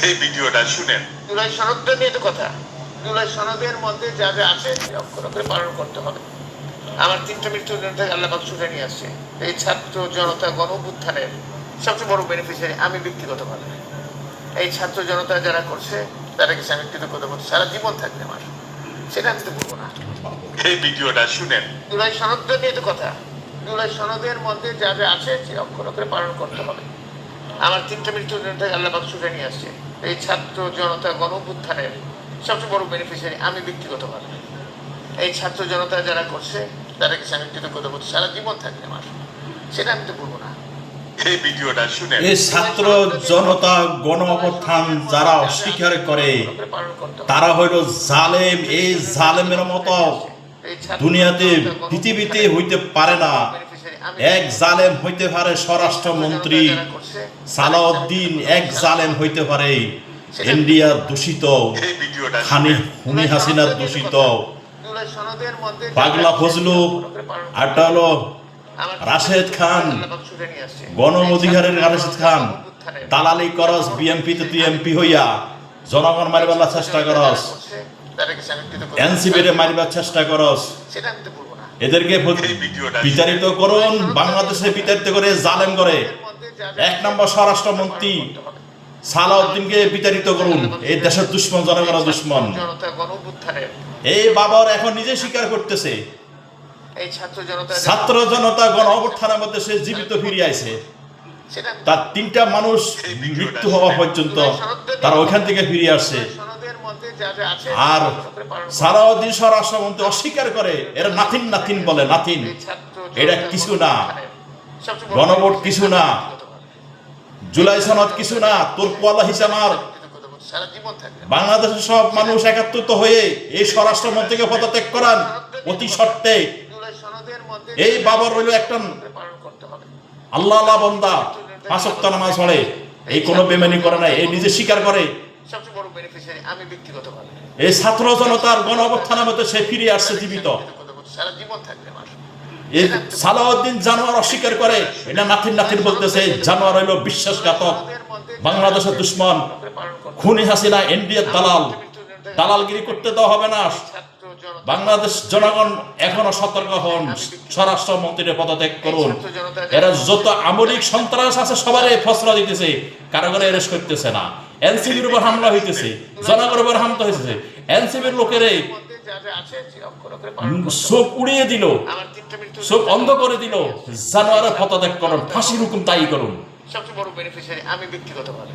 এই ভিডিওটা শুনেন। জুলাই সনদটা নিয়ে তো কথা। জুলাই সনদের মধ্যে যা যা আছে অক্ষর অক্ষরে পালন করতে হবে। আমার 3টা মৃত্যুর জন্য আল্লাহ পাক ছুটে নিয়ে আসছে। এই ছাত্র জনতা গণ অভ্যুত্থানের সবচেয়ে বড় বেনিফিশিয়ারি আমি ব্যক্তিগতভাবে। এই ছাত্র জনতা যারা করছে তাদেরকে আমি কৃতজ্ঞতা বলতে সারা জীবন থাকবে আমার, সেটা আমি তো বলবো না। এই ভিডিওটা শুনেন। জুলাই সনদটা নিয়ে তো কথা। জুলাই সনদের মধ্যে যা যা আছে সে অক্ষর অক্ষরে পালন করতে হবে। আমার 3টা মৃত্যুর জন্য আল্লাহ পাক ছুটে নিয়ে আসছে। এই ছাত্র জনতা গণ অভ্যুত্থানের সবচেয়ে বড় বেনিফিশিয়ারি আমি ব্যক্তিগতভাবে। এই ছাত্র জনতা যারা করছে তাদেরকে আমি কৃতজ্ঞতা বলতে সারা জীবন থাকবে আমার, সেটা আমি তো বলবো না। এই ভিডিওটা শুনেন। এই ছাত্র জনতা গণ অভ্যুত্থান যারা অস্বীকার করে তারা হইল জালেম। এই জালেমের মতো দুনিয়াতে পৃথিবীতে হইতে পারে না। এক জালেম হইতে পারে স্বরাষ্ট্রমন্ত্রী সালাউদ্দিন, এক জালেম হইতে পারে ইন্ডিয়া দূষিত খুনি হাসিনা দূষিত পাগলা ফজলু, আরটা হলো রাশেদ খান, গণ অধিকারের রাশেদ খান। দালালি করস, বিএমপিতে তুই এমপি হইয়া জনগণ মারিবার চেষ্টা করস, এনসিপির মারিবার চেষ্টা করস। এদেরকে বিতাড়িত করুন, বাংলাদেশে বিতাড়িত করে জালেম করে। 1 নম্বর স্বরাষ্ট্রমন্ত্রী সালাউদ্দিনকে বিতাড়িত করুন। এই দেশের দুশ্মন, জনগণের দুশ্মন। এই বাবার এখন নিজে স্বীকার করতেছে ছাত্র জনতা গণ অভ্যুত্থানের মধ্যে সে জীবিত ফিরে আইছে। তার 3টা মানুষ মৃত্যু হওয়া পর্যন্ত তারা ওইখান থেকে ফিরে আসছে। আর সালাউদ্দিন স্বরাষ্ট্রমন্ত্রী অস্বীকার করে, এরা নাথিন নাথিন বলে। নাথিন, এটা কিছু না। গণভোট কিছু না, জুলাই সনদ কিছু না। তোর পোয়ালা হিসাব আর বাংলাদেশের সব মানুষ একাত্রিত হয়ে এই স্বরাষ্ট্রমন্ত্রীকে পদত্যাগ করান অতি সত্ত্বে। এই বাবার রইল একটা আল্লাহ আল্লাহ বন্দা, 5 ওয়াক্ত নামাজ পড়ে, এই কোনো বেমানি করে নাই, এই নিজে স্বীকার করে। এই ছাত্র জনতার গণ অভ্যুত্থানের মধ্যে সে ফিরে আসছে জীবিত। এই সালাউদ্দিন জানোয়ার অস্বীকার করে, এটা নাথিন নাথিন বলতেছে। জানোয়ার হইল বিশ্বাসঘাতক, বাংলাদেশের দুশ্মন, খুনি হাসিনা, ইন্ডিয়ার দালাল। দালালগিরি করতে দেওয়া হবে না। বাংলাদেশ জনগণ এখনো সতর্ক হন, স্বরাষ্ট্রমন্ত্রীর পদত্যাগ করুন। এরা যত আমলিক সন্ত্রাস আছে সবারই ফসলা দিতেছে, কারাগারে অ্যারেস্ট করতেছে না। এনসিপির উপর হামলা হইতেছে, জনগণের উপর হামলা হইতেছে। এনসিপির লোকেরে চোখ উড়িয়ে দিল, চোখ অন্ধ করে দিল। জানোয়ারের পদত্যাগ করুন, ফাঁসির হুকুম তাই করুন। সবচেয়ে বড় বেনিফিশিয়ারি আমি ব্যক্তিগতভাবে।